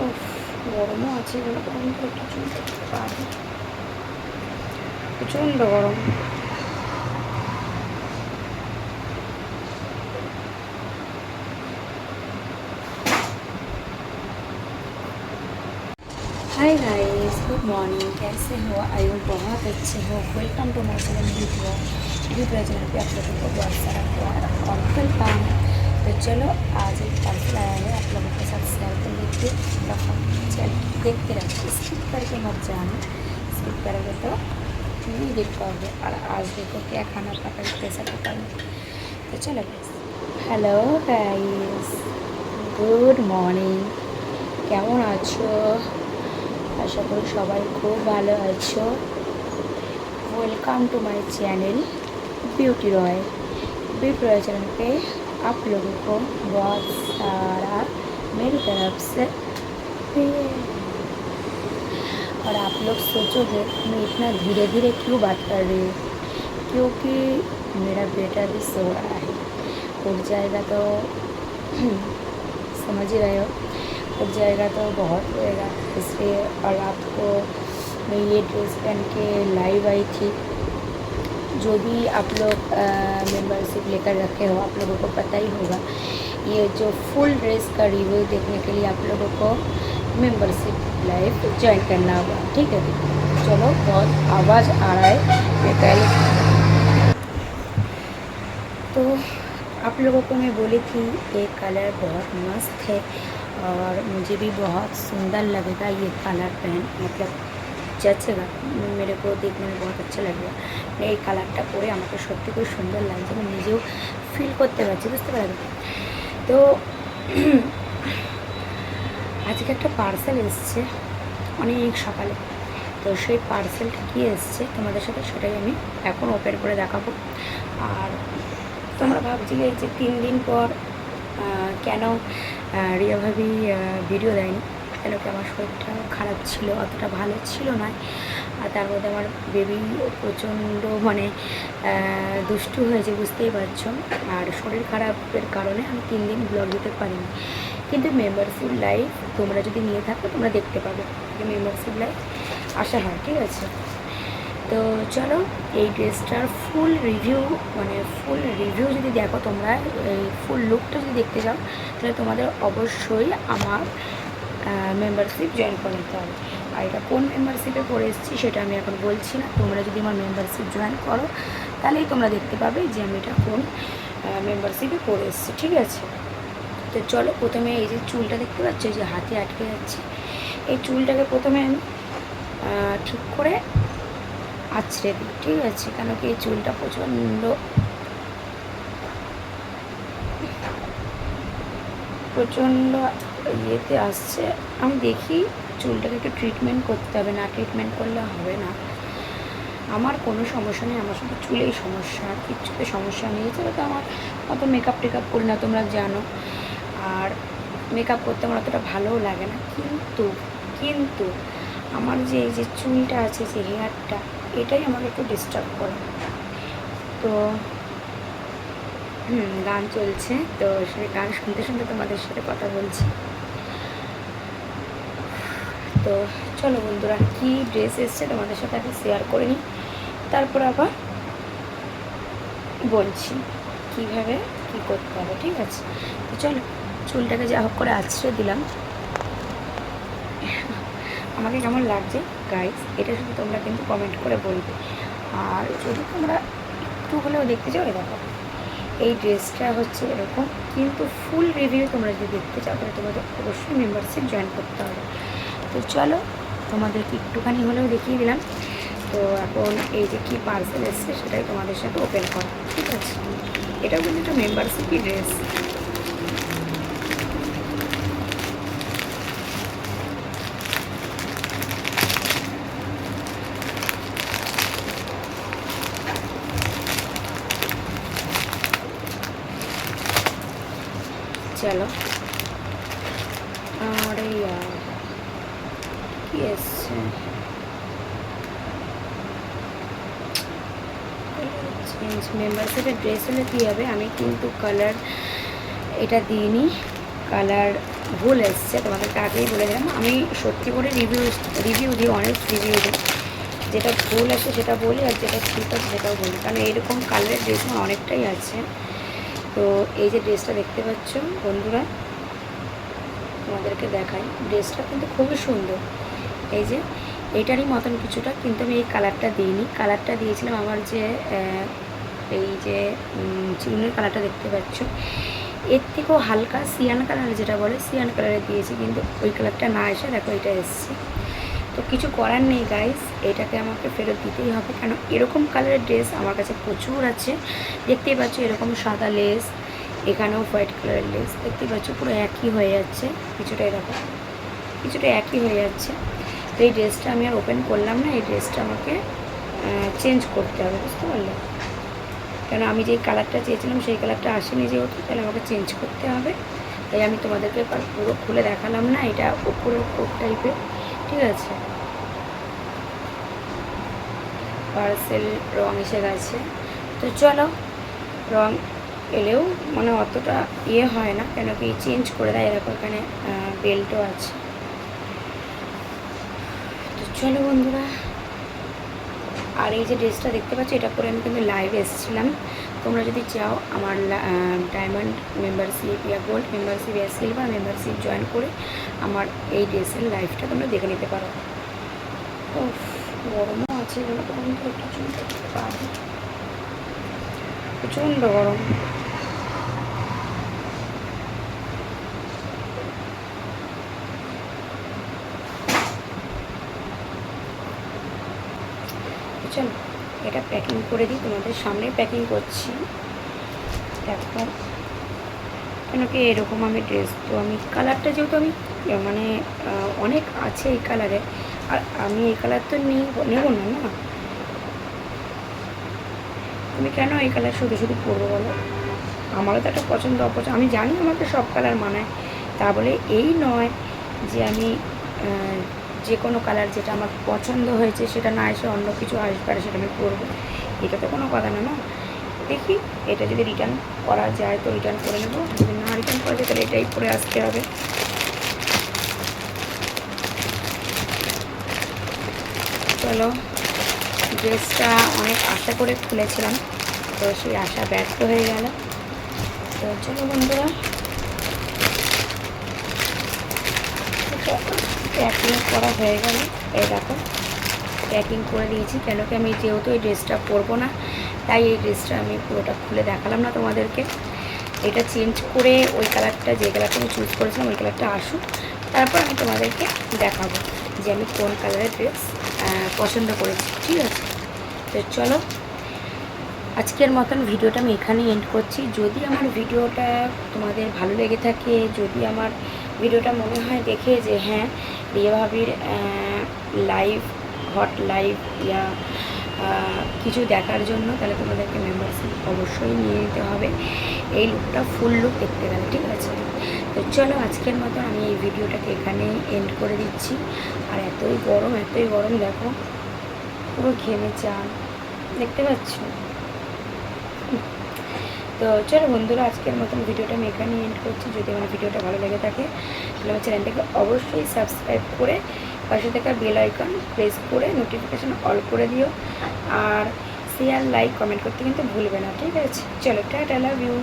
উফ, গরমও আছে এগুলো গরম করে কিছু পারি, প্রচণ্ড গরম। Hi guys, good morning. कैसे हो? आई होप बहुत अच्छे हो। Welcome to my channel YouTube channel पे आप लोगों को बहुत सारा प्यार और वेलकम। तो चलो आज एक पार्सल आया है, आप लोगों के साथ शेयर कर लेते रखो। चलो देखते रहो, स्किप करके मत जाना, स्किप करोगे तो नहीं देख पाओगे। और आज देखो क्या खाना पका प्रेशर कुकर में। तो चलो हेलो गाइस, गुड मॉर्निंग। কেমন আছো? আশা করি সবাই খুব ভালো আছো। Welcome to my channel Beauty Roy. Beauty Roy channel पे आप लोगों को बहुत सारा मेरी तरफ से और आप लोग सोचोगे मैं इतना धीरे धीरे क्यों बात कर रही हूँ, क्योंकि मेरा बेटा भी सो रहा है। उठ जाएगा तो समझ ही रहे हो, उठ जाएगा तो बहुत होएगा इसलिए। और रात को मैं ये ड्रेस पहन के लाइव आई थी। जो भी आप लोग मेंबरशिप लेकर रखे हो, आप लोगों को पता ही होगा, ये जो फुल ड्रेस का रिव्यू देखने के लिए आप लोगों को मेंबरशिप लाइव ज्वाइन करना होगा। ठीक है, चलो बहुत आवाज़ आ रहा है, मैं पहले तो आप लोगों को मैं बोली थी ये कलर बहुत मस्त है और मुझे भी बहुत सुंदर लगेगा ये कलर पहन, मतलब जचेगा, मेरे को देखने में बहुत अच्छा लगेगा। এই কালারটা পরে আমাকে সত্যি খুব সুন্দর লাগছে, আমি নিজেও ফিল করতে পারছি, বুঝতে পারবে। তো আজকে একটা পার্সেল এসছে অনেক সকালে। তো সেই পার্সেলটা কী এসছে তোমাদের সাথে সেটাই আমি এখন ওপেন করে দেখাবো। আর তোমরা ভাবছিলে যে 3 দিন পর কেন রিয়া ভাবি ভিডিও দেয়নি, কেন কি আমার শরীরটা খারাপ ছিল, অতটা ভালো ছিল না। আর তার মধ্যে আমার বেবি প্রচণ্ড মানে দুষ্টু হয়েছে, বুঝতেই পারছো। আর শরীর খারাপের কারণে আমি 3 দিন ব্লগ দিতে পারিনি। কিন্তু মেম্বারশিপ লাইভ তোমরা যদি নিয়ে থাকো তোমরা দেখতে পাবে, মেম্বারশিপ লাইভ আসা হয়, ঠিক আছে। তো চলো এই ড্রেসটার ফুল রিভিউ, মানে ফুল রিভিউ যদি দেখো তোমরা, এই ফুল লুকটা যদি দেখতে চাও তাহলে তোমাদের অবশ্যই আমার মেম্বারশিপ জয়েন করে নিতে হবে। আর এটা কোন মেম্বারশিপে পড়ে এসেছি সেটা আমি এখন বলছি না, তোমরা যদি আমার মেম্বারশিপ জয়েন করো তাহলেই তোমরা দেখতে পাবে যে আমি এটা কোন মেম্বারশিপে পড়ে এসেছি, ঠিক আছে। তো চলো প্রথমে এই যে চুলটা দেখতে পাচ্ছ, এই যে হাতে আটকে যাচ্ছে, এই চুলটাকে প্রথমে আমি ঠিক করে আছড়ে দিই, ঠিক আছে। কেন কি এই চুলটা প্রচণ্ড ইয়েতে আসছে। আমি দেখি চুলটাকে একটু ট্রিটমেন্ট করতে হবে, না ট্রিটমেন্ট করলে হবে না। আমার কোনো সমস্যা নেই, আমার শুধু চুলেই সমস্যা, আর কিচ্ছুতে সমস্যা নেই। এছাড়া তো আমার অত মেকআপ টেকআপ করি না, তোমরা জানো। আর মেকআপ করতে আমার অতটা ভালোও লাগে না। কিন্তু কিন্তু আমার যে এই যে চুলটা আছে, যে হেয়ারটা, এটাই আমাকে একটু ডিস্টার্ব করে। তো গান চলছে, তো সেই গান শুনতে শুনতে তোমাদের সাথে কথা বলছি। তো চলো বন্ধুরা, কী ড্রেস এসছে তোমাদের সাথে আগে শেয়ার করে নিই, তারপর আবার বলছি কীভাবে কী করতে হবে, ঠিক আছে। তো চলো চুলটাকে যা হোক করে আছড়ে দিলাম। আমাকে কেমন লাগছে গাইস এটা শুধু তোমরা কিন্তু কমেন্ট করে বলবে। আর যদি তোমরা একটু হলেও দেখতে চাও, দেখো এই ড্রেসটা হচ্ছে এরকম, কিন্তু ফুল রিভিউ তোমরা যদি দেখতে চাও তাহলে তোমাদের অবশ্যই মেম্বারশিপ জয়েন করতে হবে। তো চলো তোমাদেরকে একটুখানি হলেও দেখিয়ে দিলাম। তো এখন এই যে কী পার্সেল এসছে সেটাই তোমাদের সাথে ওপেন করা, ঠিক আছে। এটাও কিন্তু একটা মেম্বারশিপই ড্রেস। चलो अरे यार চেঞ্জ মেম্বারশিপের ড্রেস হলে কী হবে, আমি কিন্তু কালার এটা দিইনি, কালার ভুল এসছে, তোমাদেরকে আগেই বলে দিলাম। আমি সত্যি করে রিভিউ দিই, অনেক রিভিউ দিই, যেটা ভুল আছে সেটা বলি আর যেটা ঠিক আছে সেটাও বলি, কারণ এরকম কালারের ড্রেস আমার অনেকটাই আছে। তো এই যে ড্রেসটা দেখতে পাচ্ছ বন্ধুরা, তোমাদেরকে দেখাই, ড্রেসটা কিন্তু খুবই সুন্দর। এই যে এইটারই মতন কিছুটা, কিন্তু আমি এই কালারটা দিইনি, কালারটা দিয়েছিলাম আমার যে এই যে চিরুনির কালারটা দেখতে পাচ্ছ, এর থেকেও হালকা সিয়ান কালার যেটা বলে, সিয়ান কালারে দিয়েছি, কিন্তু ওই কালারটা না এসে দেখো এটা এসছে। তো কিছু করার নেই গাইস, এটাকে আমাকে ফেরত দিতেই হবে, কেন এরকম কালারের ড্রেস আমার কাছে প্রচুর আছে। দেখতেই পাচ্ছ এরকম সাদা লেস, এখানেও হোয়াইট কালারের লেস, দেখতেই পাচ্ছ পুরো একই হয়ে যাচ্ছে, কিছুটা এরকম কিছুটা একই হয়ে যাচ্ছে। তো এই ড্রেসটা আমি আর ওপেন করলাম না, এই ড্রেসটা আমাকে চেঞ্জ করতে হবে, বুঝতে পারলে? কেন আমি যেই কালারটা চেয়েছিলাম সেই কালারটা আসেনি যেহেতু, তাহলে আমাকে চেঞ্জ করতে হবে। তাই আমি তোমাদেরকে পুরো খুলে দেখালাম না, এটা উপরের কোট টাইপের, ঠিক আছে। পার্সেল রং এসে গেছে, তো চলো, রং এলেও মানে অতটা ইয়ে হয় না, কেন কি চেঞ্জ করে দেয়, এরকম এখানে বেল্টও আছে। তো চলো বন্ধুরা, আর এই যে ড্রেসটা দেখতে পাচ্ছ, এটা পরে আমি কিন্তু লাইভে এসেছিলাম। তোমরা যদি চাও আমার ডায়মন্ড মেম্বারশিপ ইয়া গোল্ড মেম্বারশিপ ইয়া সিলভার মেম্বারশিপ জয়েন করে আমার এই ড্রেসের লাইভটা তোমরা দেখে নিতে পারো। ও গরমও আছে, এগুলো তো বন্ধু একটু চুল করতে পারি, প্রচণ্ড গরম। চলো এটা প্যাকিং করে দিই, তোমাদের সামনে প্যাকিং করছি। দেখো কেন কি এরকম আমি ড্রেস, তো আমি কালারটা যেহেতু আমি মানে অনেক আছে এই কালারে, আর আমি এই কালার তো নেবো না, না তুমি কেন এই কালার শুধু শুধু পরবো বলো? আমারও তো একটা পছন্দ অপছন্দ, আমি জানি আমাকে সব কালার মানায়, তা বলে এই নয় যে আমি যে কোনো কালার যেটা আমার পছন্দ হয়েছে সেটা না এসে অন্য কিছু আসবে আর সেটা আমি পরবো, এটা তো কোনো কথা না, না। দেখি এটা যদি রিটার্ন করা যায় তো রিটার্ন করে নেবো, যদি না রিটার্ন করা যায় তাহলে এটাই পরে আসতে হবে। চলো, ড্রেসটা অনেক আশা করে খুলেছিলাম, তো সেই আশা ব্যর্থ হয়ে গেল। তো চলো বন্ধুরা, প্যাকিং করা হয়ে গেল, এই দেখো প্যাকিং করে দিয়েছি, কেন কি আমি যেহেতু এই ড্রেসটা পরবো না, তাই এই ড্রেসটা আমি পুরোটা খুলে দেখালাম না তোমাদেরকে। এটা চেঞ্জ করে ওই কালারটা, যে কালারটা আমি চুজ করেছিলাম ওই কালারটা আসুক, তারপর আমি তোমাদেরকে দেখাবো যে আমি কোন কালারের ড্রেস পছন্দ করেছি, ঠিক আছে। তো চলো, আজকের মতন ভিডিওটা আমি এখানেই এন্ড করছি। যদি আমার ভিডিওটা তোমাদের ভালো লেগে থাকে, যদি আমার ভিডিওটা মনে হয় দেখে যে হ্যাঁ রিয়া ভাবির লাইভ হট লাইভ ইয়া কিছু দেখার জন্য, তাহলে তোমাদেরকে মেম্বারশিপ অবশ্যই নিয়ে নিতে হবে এই লুকটা, ফুল লুক দেখতে গেলে, ঠিক আছে। তো চলো, আজকের মতো আমি এই ভিডিওটাকে এখানে এন্ড করে দিচ্ছি। আর এতই গরম দেখো, পুরো ঘেমে চান, দেখতে পাচ্ছ। তো চলো বন্ধুরা, আজকের মতন ভিডিওটা আমি এখানেই এন্ড করছি। যদি আমার ভিডিওটা ভালো লেগে থাকে তাহলে আমার চ্যানেলটাকে অবশ্যই সাবস্ক্রাইব করে পাশে থাকা বেল আইকন প্রেস করে নোটিফিকেশান অল করে দিও, আর শেয়ার লাইক কমেন্ট করতে কিন্তু ভুলবে না, ঠিক আছে। চলো টাটা, লাভ ইউ।